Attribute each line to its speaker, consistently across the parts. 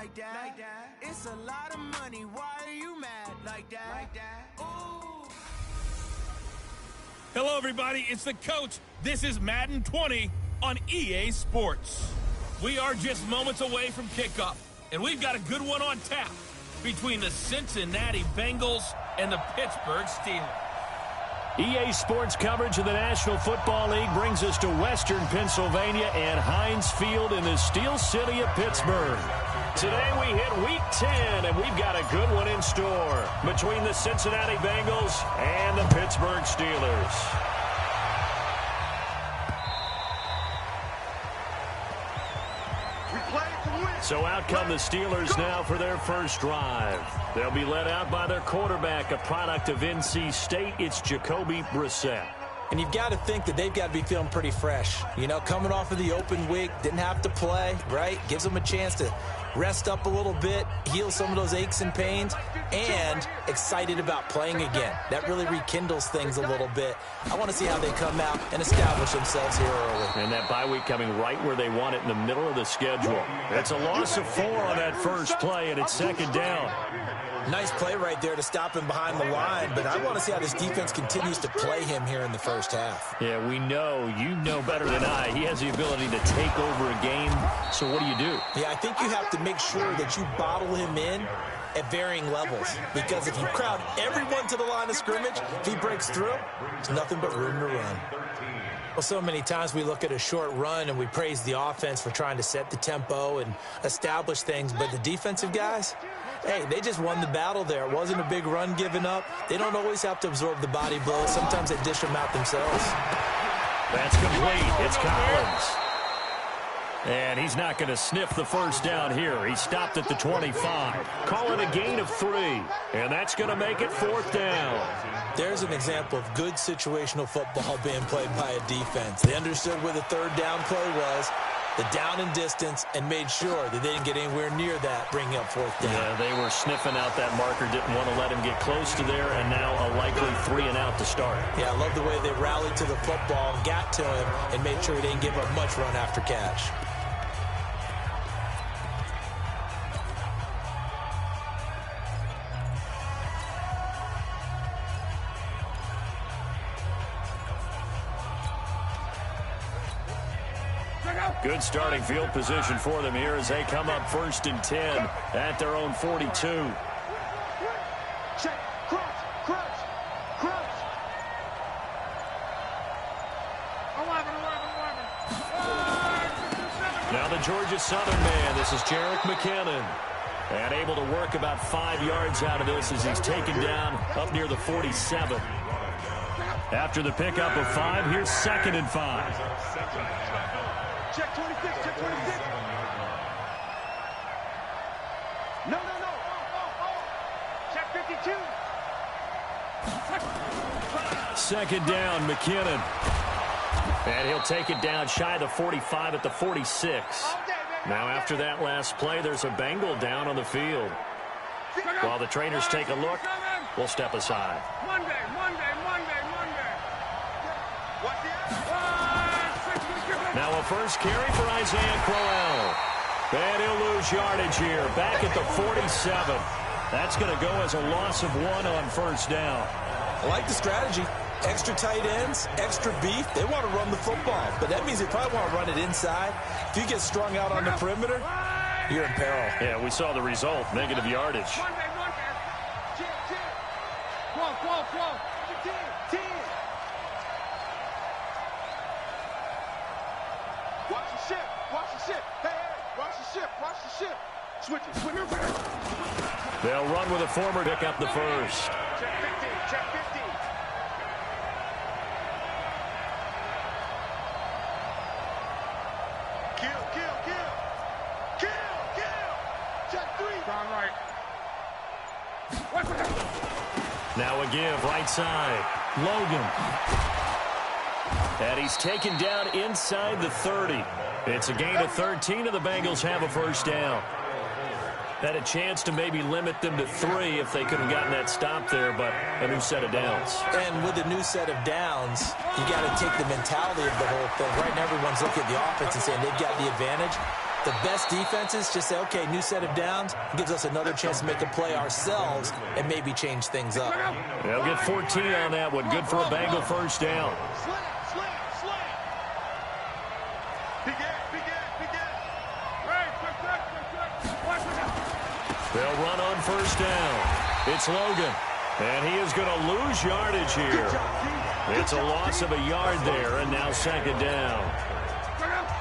Speaker 1: like that. It's a lot of money. Why are you mad like that? Ooh.
Speaker 2: Hello, everybody. It's the coach. This is Madden 20 on EA Sports. We are just moments away from kickoff, and we've got a good one on tap between the Cincinnati Bengals and the Pittsburgh Steelers.
Speaker 3: EA Sports coverage of the National Football League brings us to Western Pennsylvania and Heinz Field in the Steel City of Pittsburgh. Today we hit Week 10, and we've got a good one in store between the Cincinnati Bengals and the Pittsburgh Steelers. So out come the Steelers now for their first drive. They'll be led out by their quarterback, a product of NC State. It's Jacoby Brissett.
Speaker 4: And you've got to think that they've got to be feeling pretty fresh. You know, coming off of the open week, didn't have to play, right? Gives them a chance to rest up a little bit, heal some of those aches and pains, and excited about playing again. That really rekindles things a little bit. I want to see how they come out and establish themselves here early.
Speaker 3: And that bye week coming right where they want it, in the middle of the schedule. It's a loss of 4 on that first play, and it's second down.
Speaker 4: Nice play right there to stop him behind the line, but I want to see how this defense continues to play him here in the first half.
Speaker 3: Yeah, we know. You know better than I. He has the ability to take over a game, so what do you do?
Speaker 4: Yeah, I think you have to make sure that you bottle him in at varying levels, because if you crowd everyone to the line of scrimmage, if he breaks through, there's nothing but room to run. Well, so many times we look at a short run and we praise the offense for trying to set the tempo and establish things, but the defensive guys, hey, they just won the battle there. It wasn't a big run given up. They don't always have to absorb the body blows. Sometimes they dish them out themselves.
Speaker 3: That's complete. It's Collins. And he's not going to sniff the first down here. He stopped at the 25. Call it a gain of 3. And that's going to make it 4th down.
Speaker 4: There's an example of good situational football being played by a defense. They understood where the third down play was, the down and distance, and made sure that they didn't get anywhere near that, bringing up 4th down.
Speaker 3: Yeah, they were sniffing out that marker, didn't want to let him get close to there, and now a likely 3 and out to start.
Speaker 4: Yeah, I love the way they rallied to the football, got to him, and made sure he didn't give up much run after catch.
Speaker 3: Good starting field position for them here as they come up 1st and 10 at their own 42.
Speaker 5: Check, crouch.
Speaker 3: Now the Georgia Southern man, this is Jerick McKinnon. And able to work about 5 yards out of this as he's taken down up near the 47. After the pickup of 5, here's 2nd and 5.
Speaker 5: Check 26, check 26. No. Check 52.
Speaker 3: 2nd down, McKinnon. And he'll take it down shy of the 45 at the 46. Now after that last play, there's a Bengal down on the field. While the trainers take a look, we'll step aside.
Speaker 5: Monday.
Speaker 3: Now a first carry for Isaiah Crowell. And he'll lose yardage here, back at the 47. That's going to go as a loss of 1 on 1st down.
Speaker 4: I like the strategy. Extra tight ends, extra beef. They want to run the football, but that means they probably want to run it inside. If you get strung out on the perimeter, you're in peril.
Speaker 3: Yeah, we saw the result, negative yardage.
Speaker 5: Watch the ship. Switch it.
Speaker 3: They'll run with a former pick up the first.
Speaker 5: Check 50. Kill. Check 3. Down right.
Speaker 3: Now a give, right side. Logan. And he's taken down inside the 30. It's a gain of 13, and the Bengals have a first down. Had a chance to maybe limit them to 3 if they could have gotten that stop there, but a new set of downs.
Speaker 4: And with a new set of downs, you got to take the mentality of the whole thing. Right now, everyone's looking at the offense and saying they've got the advantage. The best defenses just say, okay, new set of downs, gives us another chance to make a play ourselves and maybe change things up.
Speaker 3: They'll get 14 on that one. Good for a Bengal first down. They'll run on first down. It's Logan, and he is going to lose yardage here. It's a loss of a yard there, and now second down.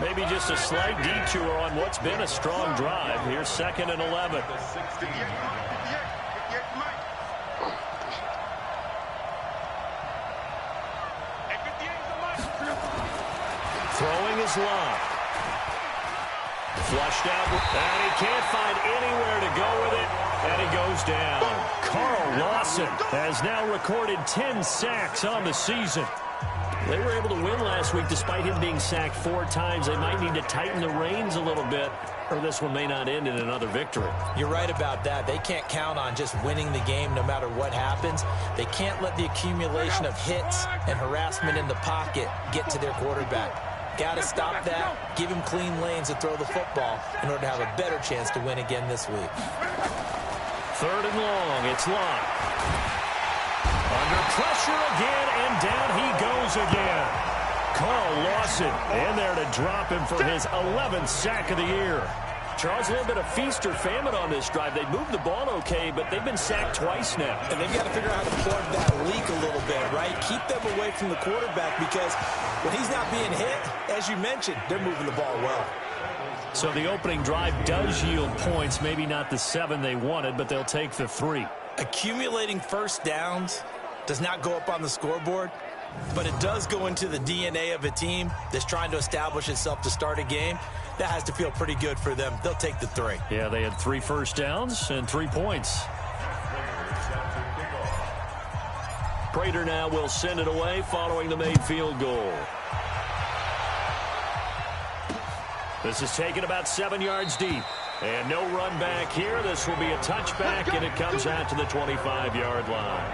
Speaker 3: Maybe just a slight detour on what's been a strong drive. Here's 2nd and 11. Throwing is Love. Flushed out, and he can't find anywhere to go with it, and he goes down. Carl Lawson has now recorded 10 sacks on the season. They were able to win last week despite him being sacked 4 times. They might need to tighten the reins a little bit, or this one may not end in another victory.
Speaker 4: You're right about that. They can't count on just winning the game no matter what happens. They can't let the accumulation of hits and harassment in the pocket get to their quarterback. Got to stop that, give him clean lanes to throw the football in order to have a better chance to win again this week.
Speaker 3: 3rd and long, it's Locke. Under pressure again, and down he goes again. Carl Lawson in there to drop him for his 11th sack of the year. Charles, a little bit of feast or famine on this drive. They moved the ball okay, but they've been sacked twice now.
Speaker 4: And they've got to figure out how to plug that leak a little bit, right? Keep them away from the quarterback because when he's not being hit, as you mentioned, they're moving the ball well.
Speaker 3: So the opening drive does yield points, maybe not the 7 they wanted, but they'll take the 3.
Speaker 4: Accumulating first downs does not go up on the scoreboard, but it does go into the DNA of a team that's trying to establish itself to start a game. That has to feel pretty good for them. They'll take the 3.
Speaker 3: Yeah, they had 3 first downs and 3 points. Prater now will send it away following the made field goal. This is taken about 7 yards deep. And no run back here. This will be a touchback, and it comes out to the 25-yard line.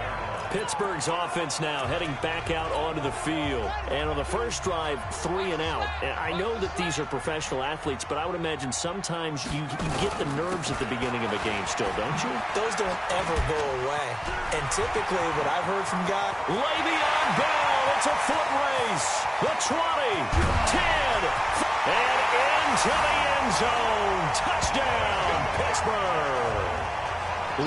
Speaker 3: Pittsburgh's offense now heading back out onto the field. And on the first drive, 3 and out. And I know that these are professional athletes, but I would imagine sometimes you get the nerves at the beginning of a game still, don't you?
Speaker 4: Those don't ever go away. And typically what I've heard from guys...
Speaker 3: Le'Veon Bell, it's a foot race. The 20, 10, and into the end zone. Touchdown, Pittsburgh.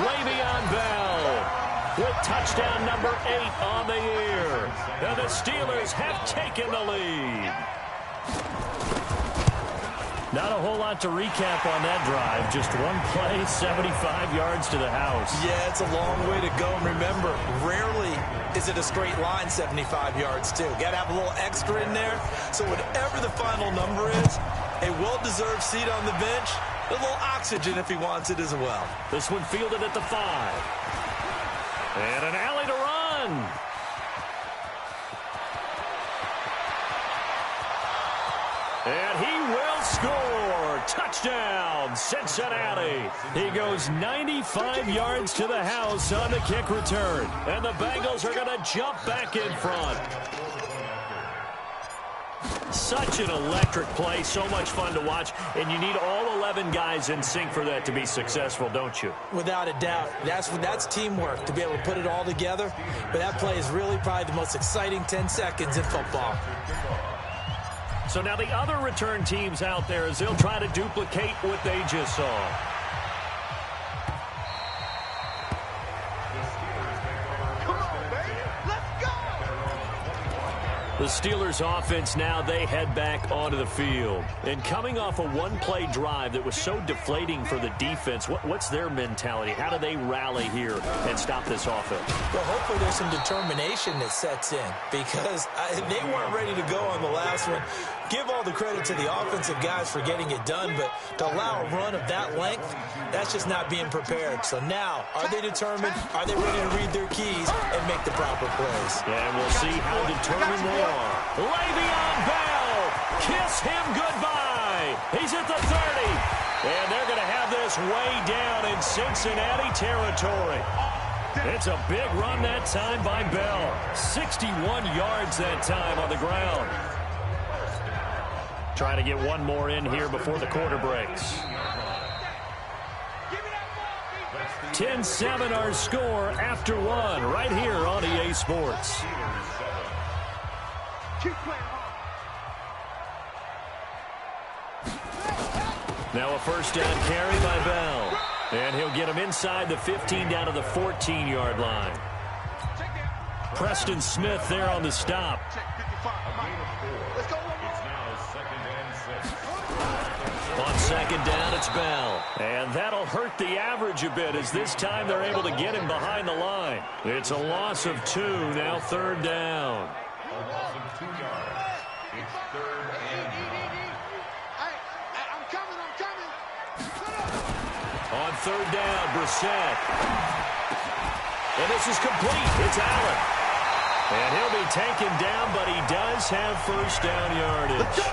Speaker 3: Le'Veon Bell with touchdown number 8 on the year. And the Steelers have taken the lead. Not a whole lot to recap on that drive. Just one play, 75 yards to the house.
Speaker 4: Yeah, it's a long way to go. And remember, rarely is it a straight line 75 yards, too. Got to have a little extra in there. So whatever the final number is, a well-deserved seat on the bench, a little oxygen if he wants it as well.
Speaker 3: This one fielded at the 5. And an alley to run. And he will score. Touchdown, Cincinnati. He goes 95 yards to the house on the kick return. And the Bengals are going to jump back in front. Such an electric play, so much fun to watch, and you need all 11 guys in sync for that to be successful, don't you?
Speaker 4: Without a doubt. That's teamwork, to be able to put it all together. But that play is really probably the most exciting 10 seconds in football.
Speaker 3: So now the other return teams out there as they'll try to duplicate what they just saw. The Steelers offense now, they head back onto the field. And coming off a one-play drive that was so deflating for the defense, what's their mentality? How do they rally here and stop this offense?
Speaker 4: Well, hopefully there's some determination that sets in because they weren't ready to go on the last one. Give all the credit to the offensive guys for getting it done, but to allow a run of that length, that's just not being prepared. So now, are they determined? Are they ready to read their keys and make the proper plays?
Speaker 3: And we'll see how determined they are. Le'Veon Bell, kiss him goodbye. He's at the 30. And they're going to have this way down in Cincinnati territory. It's a big run that time by Bell. 61 yards that time on the ground. trying to get one more in here before the quarter breaks. 10-7 our score after one right here on EA Sports. Now a first down carry by Bell. And he'll get him inside the 15 down to the 14-yard line. Preston Smith there on the stop. On second down, it's Bell. And that'll hurt the average a bit as this time they're able to get him behind the line. It's a loss of 2, now third down.
Speaker 5: A loss of 2 yards. It's third and 9. I'm coming.
Speaker 3: On third down, Brissett. And this is complete. It's Allen. And he'll be taken down, but he does have first down yardage.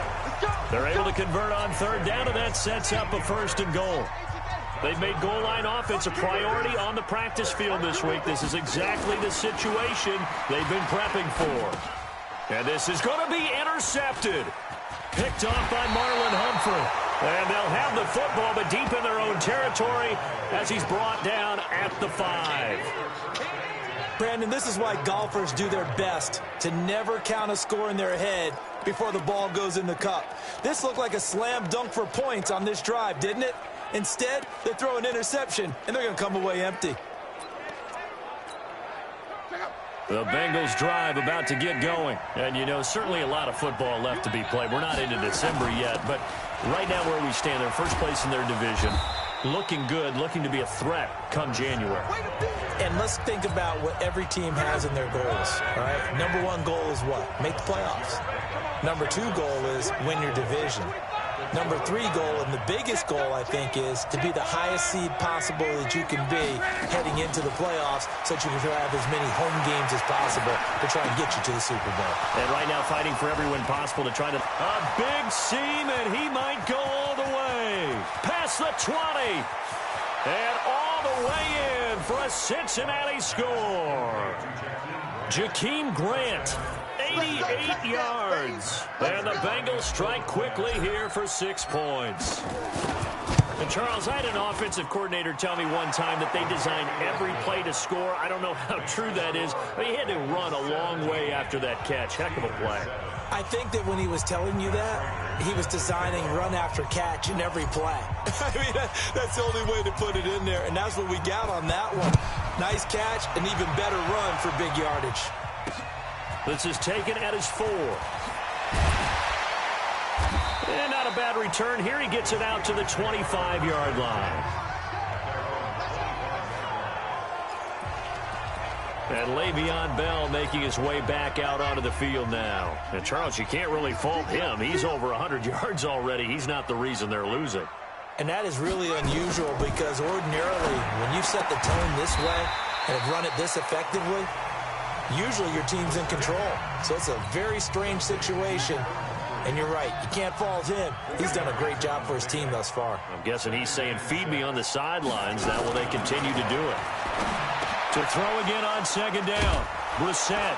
Speaker 3: They're able to convert on third down, and that sets up a first and goal. They've made goal line offense a priority on the practice field this week. This is exactly the situation they've been prepping for. And this is going to be intercepted. Picked off by Marlon Humphrey. And they'll have the football, but deep in their own territory as he's brought down at the 5.
Speaker 4: Brandon, this is why golfers do their best to never count a score in their head before the ball goes in the cup. This looked like a slam dunk for points on this drive, didn't it? Instead, they throw an interception, and they're going to come away empty.
Speaker 3: The Bengals drive about to get going. And, you know, certainly a lot of football left to be played. We're not into December yet, but right now where we stand, they're first place in their division. Looking good, looking to be a threat come January.
Speaker 4: And let's think about what every team has in their goals, all right? Number 1 goal is what? Make the playoffs. Number 2 goal is win your division. Number 3 goal, and the biggest goal, I think, is to be the highest seed possible that you can be heading into the playoffs so that you can have as many home games as possible to try and get you to the Super Bowl.
Speaker 3: And right now fighting for every win possible to try to... A big seam, and he might go all the way. Past the 20. And all the way in for a Cincinnati score. Jakeem Grant. 88 yards. And the Bengals strike quickly here for 6 points. And Charles, I had an offensive coordinator tell me one time that they design every play to score. I don't know how true that is, but he had to run a long way after that catch. Heck of a play.
Speaker 4: I think that when he was telling you that, he was designing run after catch in every play. I mean, that's the only way to put it in there, and that's what we got on that one. Nice catch, an even better run for big yardage.
Speaker 3: This is taken at his 4. And not a bad return. Here he gets it out to the 25-yard line. And Le'Veon Bell making his way back out onto the field now. And Charles, you can't really fault him. He's over 100 yards already. He's not the reason they're losing.
Speaker 4: And that is really unusual because ordinarily when you set the tone this way and have run it this effectively, usually your team's in control. So it's a very strange situation. And you're right. You can't fault him. He's done a great job for his team thus far.
Speaker 3: I'm guessing he's saying, feed me on the sidelines. That will they continue to do it. To throw again on second down. Brissett.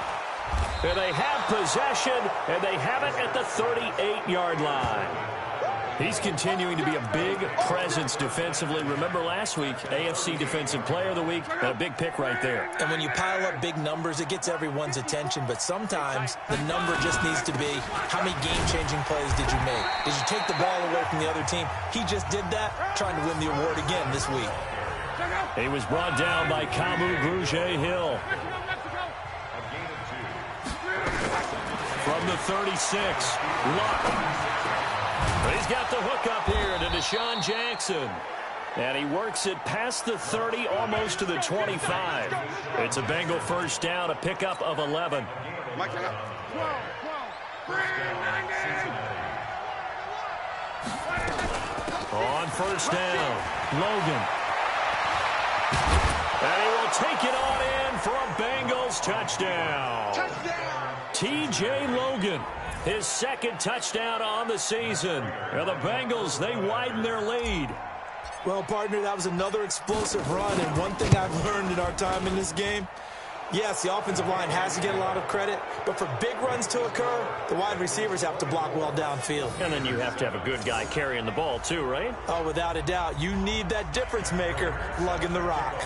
Speaker 3: And they have possession, and they have it at the 38-yard line. He's continuing to be a big presence defensively. Remember last week, AFC Defensive Player of the Week, and a big pick right there.
Speaker 4: And when you pile up big numbers, it gets everyone's attention. But sometimes the number just needs to be, how many game-changing plays did you make? Did you take the ball away from the other team? He just did that, trying to win the award again this week.
Speaker 3: He was brought down by Kamu Grugier-Hill. From the 36, Luck. But he's got the hook up here to Deshaun Jackson. And he works it past the 30, almost to the 25. It's a Bengal first down, a pickup of 11. On first down, Logan. And he will take it on in for a Bengals touchdown. T.J. Logan. His second touchdown on the season. And the Bengals, they widen their lead.
Speaker 4: Well, partner, that was another explosive run. And one thing I've learned in our time in this game, Yes, the offensive line has to get a lot of credit, but for big runs to occur, the wide receivers have to block well downfield.
Speaker 3: And then you have to have a good guy carrying the ball too, right?
Speaker 4: Oh, without a doubt. You need that difference maker lugging the rock.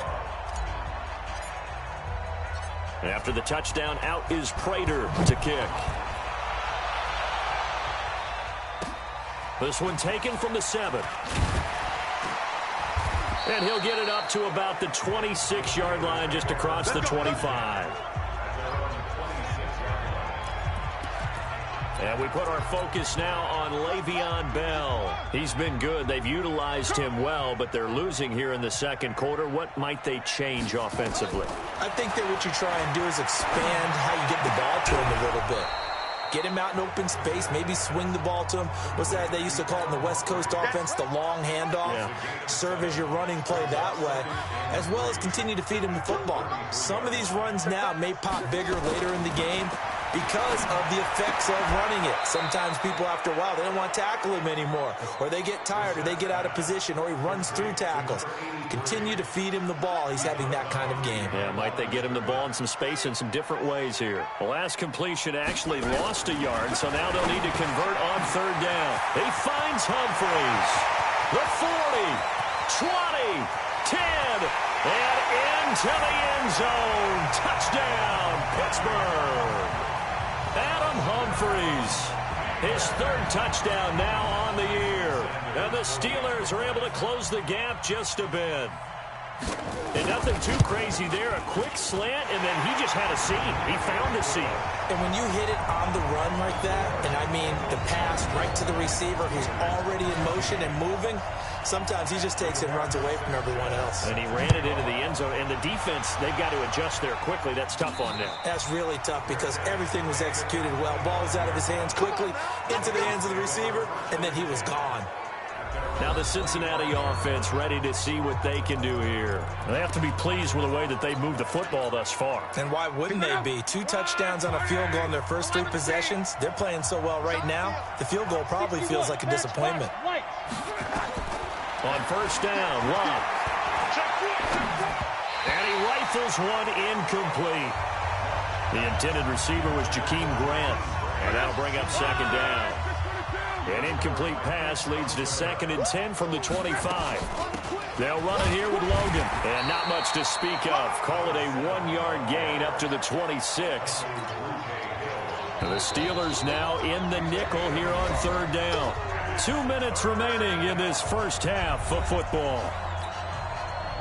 Speaker 3: After the touchdown, out is Prater to kick. This one taken from the 7. And he'll get it up to about the 26-yard line, just across the 25. And we put our focus now on Le'Veon Bell. He's been good. They've utilized him well, but they're losing here in the second quarter. What might they change offensively?
Speaker 4: I think that what you try and do is expand how you get the ball to him a little bit. Get him out in open space, maybe swing the ball to him. What's that they used to call it in the West Coast offense, the long handoff? Yeah. Serve as your running play that way, as well as continue to feed him the football. Some of these runs now may pop bigger later in the game because of the effects of running it. Sometimes people, after a while, they don't want to tackle him anymore, or they get tired, or they get out of position, or he runs through tackles. Continue to feed him the ball. He's having that kind of game.
Speaker 3: Yeah, might they get him the ball in some space in some different ways here. The last completion actually lost a yard, so now they'll need to convert on third down. He finds Humphreys. The 40, 20, 10, and into the end zone. Touchdown, Pittsburgh. Adam Humphreys, his third touchdown now on the year. And the Steelers are able to close the gap just a bit. And nothing too crazy there. A quick slant, and then he just had a seam. He found a seam.
Speaker 4: And when you hit it on the run like that, and I mean the pass right to the receiver who's already in motion and moving, sometimes he just takes it and runs away from everyone else.
Speaker 3: And he ran it into the end zone. And the defense, they've got to adjust there quickly. That's tough on them.
Speaker 4: That's really tough because everything was executed well. Ball was out of his hands quickly, into the hands of the receiver, and then he was gone.
Speaker 3: Now the Cincinnati offense ready to see what they can do here. They have to be pleased with the way that they moved the football thus far.
Speaker 4: And why wouldn't they be? 2 touchdowns on a field goal in their first 3 possessions. They're playing so well right now, the field goal probably feels like a disappointment.
Speaker 3: On first down, Love. And he rifles one incomplete. The intended receiver was Jakeem Grant. And that'll bring up second down. An incomplete pass leads to 2nd and 10 from the 25. They'll run it here with Logan. And not much to speak of. Call it a 1-yard gain up to the 26. And the Steelers now in the nickel here on third down. 2 minutes remaining in this first half of football.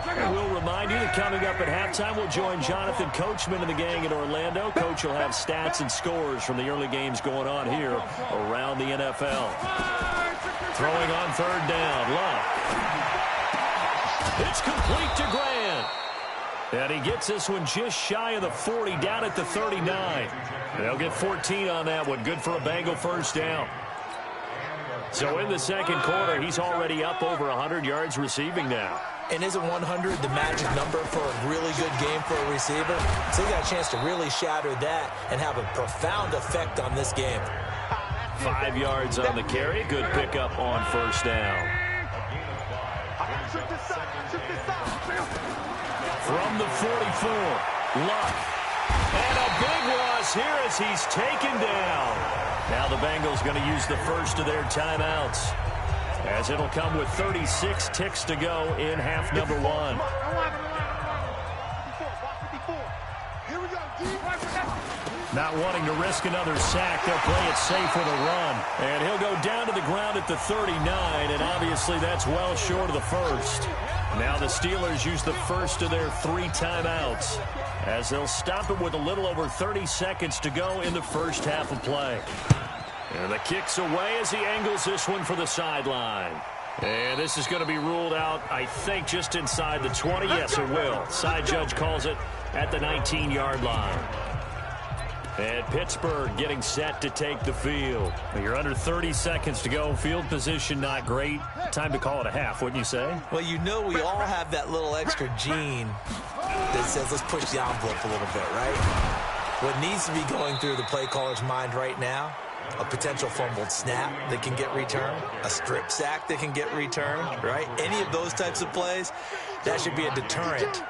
Speaker 3: And we'll remind you that coming up at halftime, we'll join Jonathan Coachman and the gang in Orlando. Coach will have stats and scores from the early games going on here around the NFL. Throwing on third down, Love. It's complete to Grant. And he gets this one just shy of the 40, down at the 39. They'll get 14 on that one. Good for a Bengal first down. So in the second quarter, he's already up over 100 yards receiving now.
Speaker 4: And isn't 100 the magic number for a really good game for a receiver? So he got a chance to really shatter that and have a profound effect on this game.
Speaker 3: 5 yards on the carry. Good pickup on first down. From the 44, Luck. And a big loss here as he's taken down. Now the Bengals going to use the first of their timeouts, as it'll come with 36 ticks to go in half number 1. Not wanting to risk another sack, they'll play it safe with a run. And he'll go down to the ground at the 39, and obviously that's well short of the first. Now the Steelers use the first of their 3 timeouts, as they'll stop it with a little over 30 seconds to go in the first half of play. And the kick's away as he angles this one for the sideline. And this is going to be ruled out, I think, just inside the 20. Yes, it will. Side judge calls it at the 19-yard line. And Pittsburgh getting set to take the field. You're under 30 seconds to go. Field position not great. Time to call it a half, wouldn't you say?
Speaker 4: Well, you know we all have that little extra gene that says let's push the envelope a little bit, right? What needs to be going through the play caller's mind right now a potential fumbled snap that can get returned, a strip sack that can get returned, right? Any of those types of plays, that should be a deterrent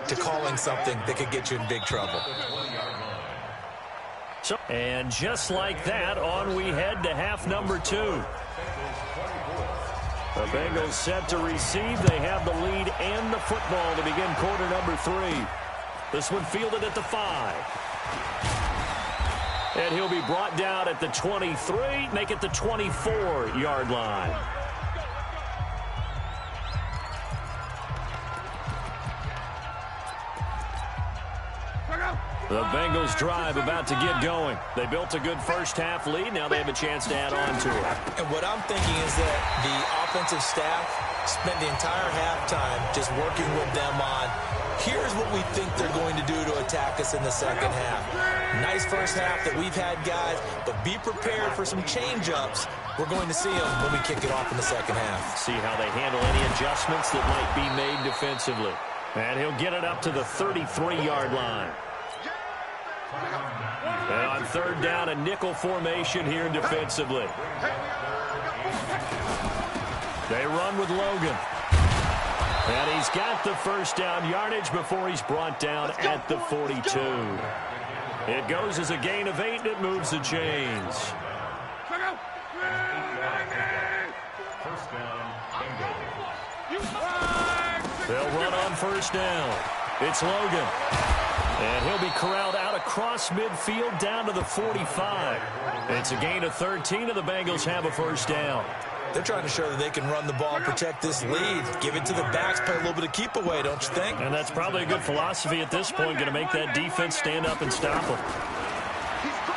Speaker 4: to calling something that could get you in big trouble.
Speaker 3: And just like that, on we head to half number 2. The Bengals set to receive. They have the lead and the football to begin quarter number 3. This one fielded at the 5. And he'll be brought down at the 23, make it the 24-yard line. The Bengals drive about to get going. They built a good first-half lead. Now they have a chance to add on to it.
Speaker 4: And what I'm thinking is that the offensive staff spent the entire halftime just working with them on, here's what we think they're going to do to attack us in the second half. Nice first half that we've had, guys, but be prepared for some change-ups. We're going to see them when we kick it off in the second half.
Speaker 3: See how they handle any adjustments that might be made defensively. And he'll get it up to the 33-yard line. And on third down, a nickel formation here defensively. They run with Logan. And he's got the first down yardage before he's brought down at the 42. It goes as a gain of 8, and it moves the chains. They'll run on first down. It's Logan. And he'll be corralled out across midfield down to the 45. It's a gain of 13, and the Bengals have a first down.
Speaker 4: They're trying to show that they can run the ball and protect this lead. Give it to the backs, play a little bit of keep away, don't you think?
Speaker 3: And that's probably a good philosophy at this point, going to make that defense stand up and stop them.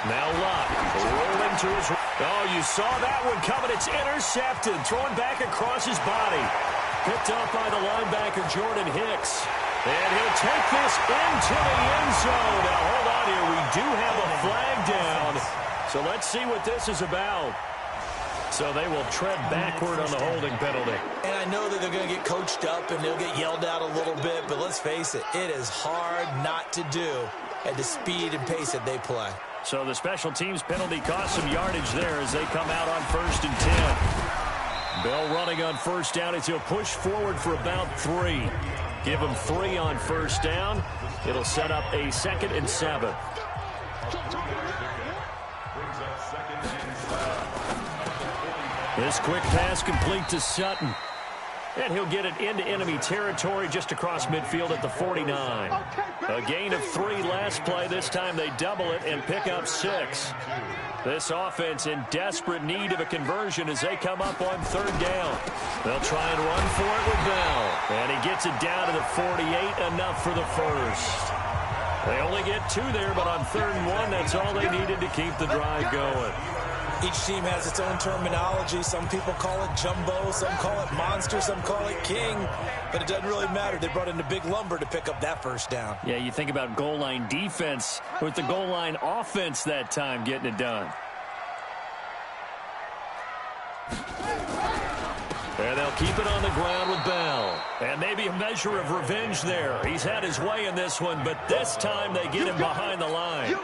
Speaker 3: Now Lott rolling to his... Oh, you saw that one coming. It's intercepted, thrown back across his body. Picked up by the linebacker, Jordan Hicks. And he'll take this into the end zone. Now, hold on here. We do have a flag down. So let's see what this is about. So they will tread backward on the holding penalty.
Speaker 4: And I know that they're going to get coached up and they'll get yelled out a little bit, but let's face it, it is hard not to do at the speed and pace that they play.
Speaker 3: So the special teams penalty cost some yardage there as they come out on 1st and 10. Bell running on first down as he'll push forward for about 3. Give him 3 on first down. It'll set up a 2nd and 7. This quick pass complete to Sutton. And he'll get it into enemy territory just across midfield at the 49. A gain of 3 last play. This time they double it and pick up 6. This offense in desperate need of a conversion as they come up on 3rd down. They'll try and run for it with Bell. And he gets it down to the 48, enough for the first. They only get 2 there, but on 3rd and 1, that's all they needed to keep the drive going.
Speaker 4: Each team has its own terminology. Some people call it jumbo, some call it monster, some call it king. But it doesn't really matter. They brought in a big lumber to pick up that first down.
Speaker 3: Yeah, you think about goal line defense with the goal line offense that time getting it done. And they'll keep it on the ground with Bell. And maybe a measure of revenge there. He's had his way in this one, but this time they get him behind the line.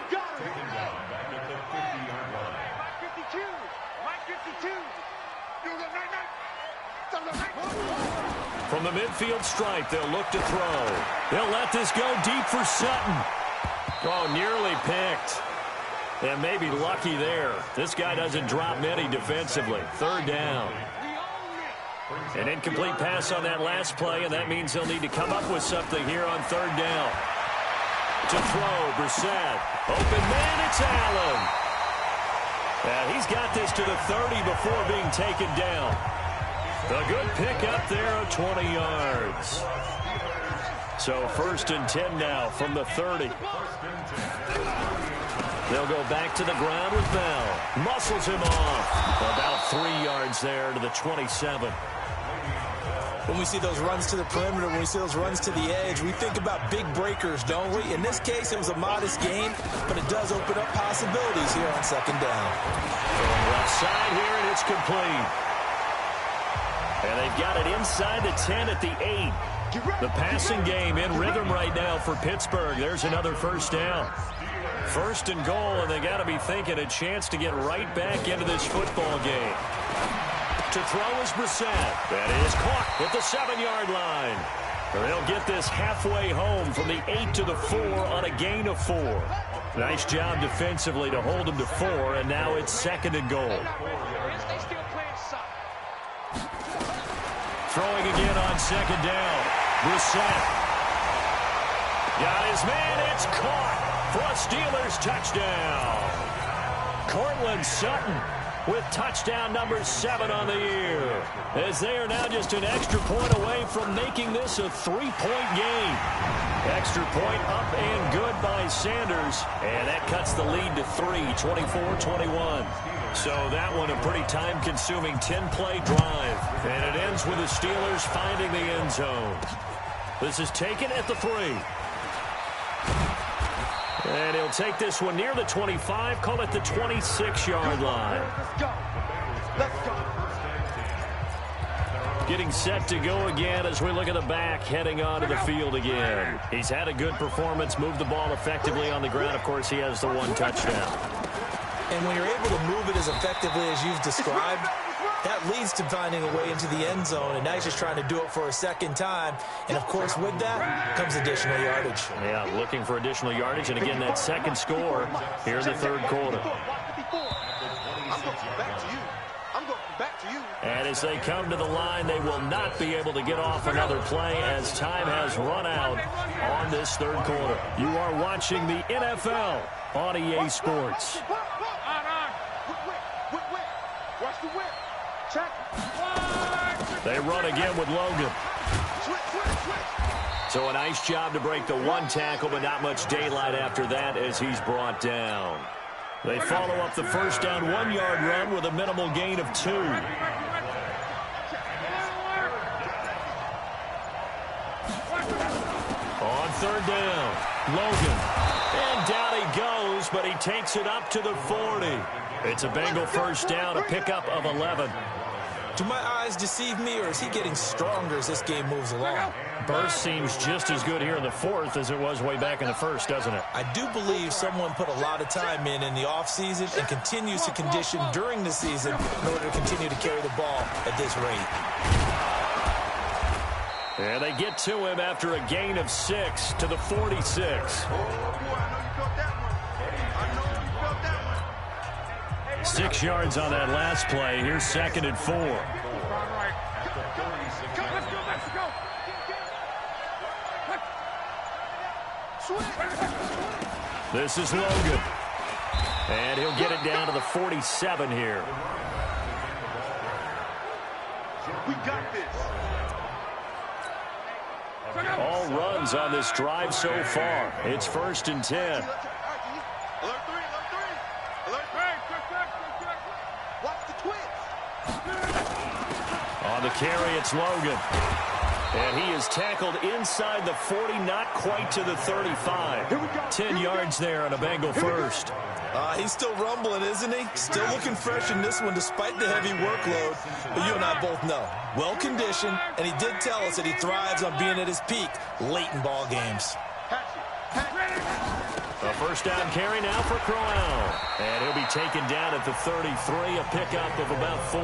Speaker 3: From the midfield stripe, they'll look to throw. They'll let this go deep for Sutton. Oh, nearly picked. And maybe lucky there. This guy doesn't drop many defensively. 3rd down. An incomplete pass on that last play, and that means they'll need to come up with something here on 3rd down. To throw, Brissett. Open man, it's Allen. And he's got this to the 30 before being taken down. A good pickup there of 20 yards. So 1st and 10 now from the 30. They'll go back to the ground with Bell. Muscles him off. About 3 yards there to the 27.
Speaker 4: When we see those runs to the perimeter, when we see those runs to the edge, we think about big breakers, don't we? In this case, it was a modest gain, but it does open up possibilities here on 2nd down.
Speaker 3: From left side here, and it's complete. And they've got it inside the 10 at the 8. The passing game in rhythm right now for Pittsburgh. There's another first down. First and goal, and they got to be thinking a chance to get right back into this football game. To throw is Brissett. That is caught at the 7-yard line. They'll get this halfway home from the 8 to the 4 on a gain of 4. Nice job defensively to hold them to 4, and now it's second and goal. Throwing again on second down. Brissett. Got his man. It's caught for a Steelers touchdown. Cortland Sutton with touchdown number 7 on the year, as they are now just an extra point away from making this a 3-point game. Extra point up and good by Sanders, and that cuts the lead to 3, 24-21. So that one a pretty time-consuming 10-play drive, and it ends with the Steelers finding the end zone. This is taken at the 3. And he'll take this one near the 25, call it the 26-yard line.
Speaker 5: Let's go. Let's go.
Speaker 3: Getting set to go again as we look at the back heading onto the field again. He's had a good performance, moved the ball effectively on the ground. Of course, he has the 1 touchdown.
Speaker 4: And when you're able to move it as effectively as you've described, that leads to finding a way into the end zone, and now he's just trying to do it for a second time. And, of course, with that comes additional yardage.
Speaker 3: Yeah, looking for additional yardage, and again, that second score here in the third quarter. And as they come to the line, they will not be able to get off another play as time has run out on this third quarter. You are watching the NFL on EA Sports.
Speaker 5: Watch the whip. Check.
Speaker 3: They run again with Logan. So a nice job to break the 1 tackle, but not much daylight after that as he's brought down. They follow up the first down 1-yard run with a minimal gain of 2. On third down, Logan. And down he goes, but he takes it up to the 40. It's a Bengal first down, a pickup of 11.
Speaker 4: Do my eyes deceive me, or is he getting stronger as this game moves along?
Speaker 3: Burst seems just as good here in the 4th as it was way back in the 1st, doesn't it?
Speaker 4: I do believe someone put a lot of time in the offseason and continues to condition during the season in order to continue to carry the ball at this rate.
Speaker 3: And they get to him after a gain of 6 to the 46. 6 yards on that last play. Here's second and 4. This is Logan. And he'll get it down to the 47 here.
Speaker 5: We got this.
Speaker 3: All runs on this drive so far. It's first and 10.
Speaker 5: Alert 3, alert 3. Alert 3. Watch the twins.
Speaker 3: On the carry, it's Logan. And he is tackled inside the 40, not quite to the 35. 10 yards there on a Bengal first.
Speaker 4: He's still rumbling, isn't he? Still looking fresh in this one despite the heavy workload. But you and I both know, well-conditioned, and he did tell us that he thrives on being at his peak late in ball games.
Speaker 3: A first down carry now for Crowell. And he'll be taken down at the 33, a pickup of about 4.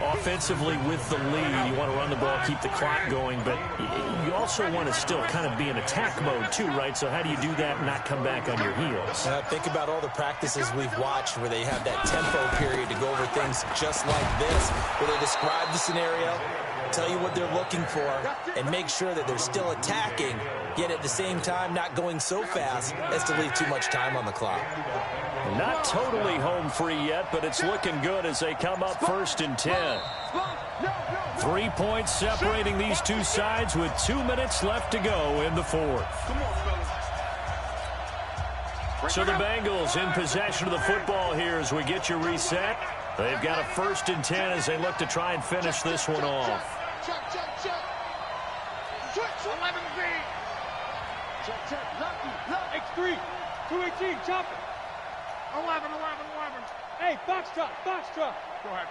Speaker 3: Offensively with the lead, you want to run the ball, keep the clock going, but you also want to still kind of be in attack mode too, right? So how do you do that and not come back on your heels?
Speaker 4: Think about all the practices we've watched where they have that tempo period to go over things just like this, where they describe the scenario, tell you what they're looking for, and make sure that they're still attacking, yet at the same time not going so fast as to leave too much time on the clock.
Speaker 3: Not totally home free yet, but it's looking good as they come up first and 10. 3 points separating these two sides with 2 minutes left to go in the 4th. So the Bengals in possession of the football here as we get you reset. They've got a first and 10 as they look to try and finish this one off.
Speaker 5: Check. Switch 11 Z. Check. Lucky. X3. 218. Chop it. 11. Hey, box truck. Go ahead.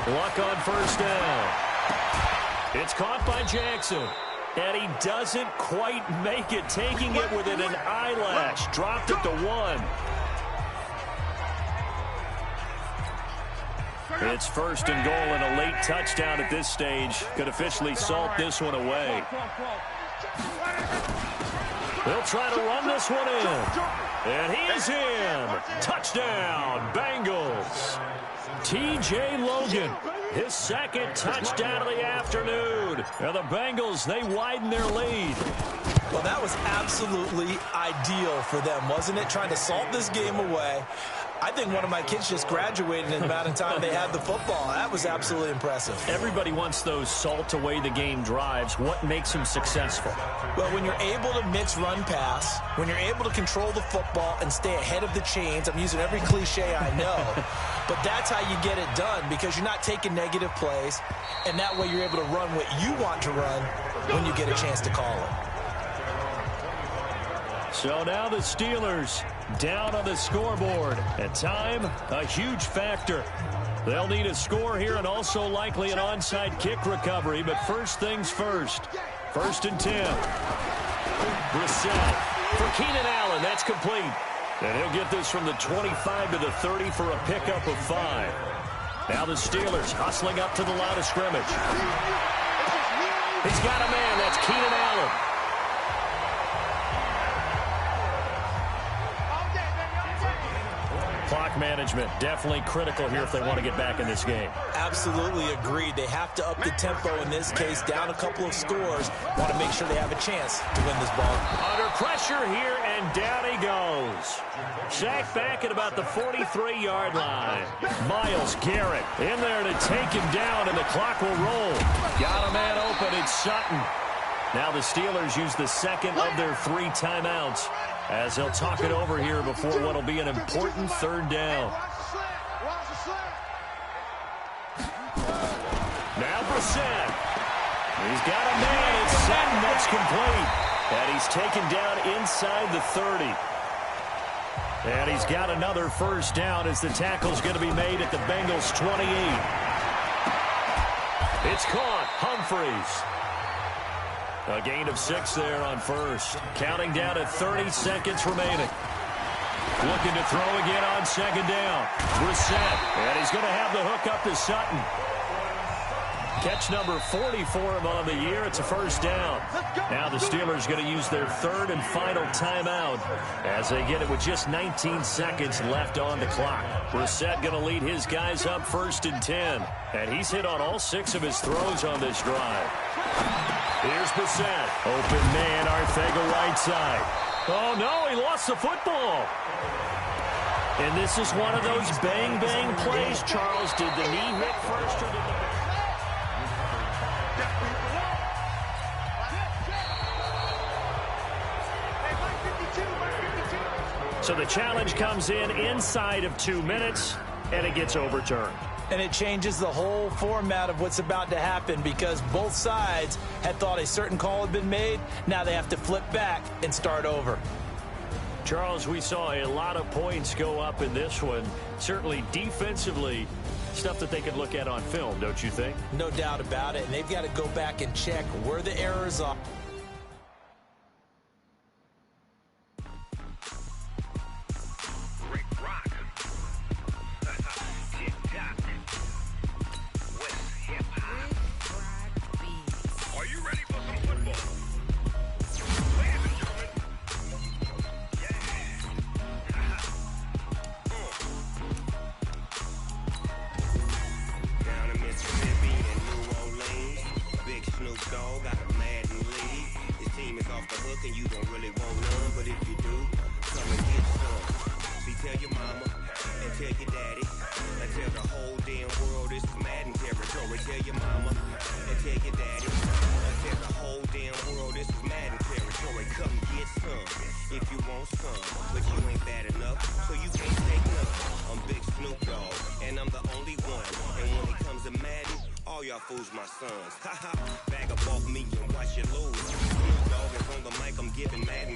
Speaker 3: Luck on first down. It's caught by Jackson. And he doesn't quite make it, taking it within an eyelash. Dropped it to 1. It's 1st and goal, and a late touchdown at this stage could officially salt this one away. They'll try to run this one in. And he's in. Touchdown, Bengals. T.J. Logan, his 2nd touchdown of the afternoon. And the Bengals, they widen their lead.
Speaker 4: Well, that was absolutely ideal for them, wasn't it? Trying to salt this game away. I think one of my kids just graduated in the amount of time they had the football. That was absolutely impressive.
Speaker 3: Everybody wants those salt-away-the-game drives. What makes them successful?
Speaker 4: Well, when you're able to mix run-pass, when you're able to control the football and stay ahead of the chains, I'm using every cliche I know, but that's how you get it done because you're not taking negative plays, and that way you're able to run what you want to run when you get a chance to call it.
Speaker 3: So now the Steelers down on the scoreboard. And time, a huge factor. They'll need a score here and also likely an onside kick recovery. But first things first. 1st and 10. Brissett for Keenan Allen. That's complete. And he'll get this from the 25 to the 30 for a pickup of 5. Now the Steelers hustling up to the line of scrimmage. He's got a man. That's Keenan Allen. Clock management, definitely critical here if they want to get back in this game.
Speaker 4: Absolutely agreed. They have to up the tempo in this case, down a couple of scores. Want to make sure they have a chance to win this ball.
Speaker 3: Under pressure here, and down he goes. Sacked back at about the 43-yard line. Myles Garrett in there to take him down, and the clock will roll. Got a man open, it's Sutton. Now the Steelers use the 2nd of their 3 timeouts as they'll talk it over here before what will be an important 3rd down. Now Brissett. He's got a man. It's Sutton. That's complete. And he's taken down inside the 30. And he's got another 1st down as the tackle's going to be made at the Bengals' 28. It's caught. Humphreys. A gain of 6 there on 1st. Counting down at 30 seconds remaining. Looking to throw again on 2nd down. Brissett. And he's going to have the hook up to Sutton. Catch number 40 for him on the year. It's a 1st down. Now the Steelers going to use their 3rd and final timeout as they get it with just 19 seconds left on the clock. Brissett going to lead his guys up 1st and 10. And he's hit on all 6 of his throws on this drive. Here's Brissett. Open man, Arcega-Whiteside. Oh, no, he lost the football. And this is one of those bang-bang plays, Charles. Did the knee hit first or did the... So the challenge comes in inside of 2 minutes, and it gets overturned.
Speaker 4: And it changes the whole format of what's about to happen because both sides had thought a certain call had been made. Now they have to flip back and start over.
Speaker 3: Charles, we saw a lot of points go up in this one. Certainly defensively, stuff that they could look at on film, don't you think?
Speaker 4: No doubt about it. And they've got to go back and check where the errors are.
Speaker 6: Fools my sons. Bag up off me and watch you lose. Snoop Dogg is on the mic, I'm giving mad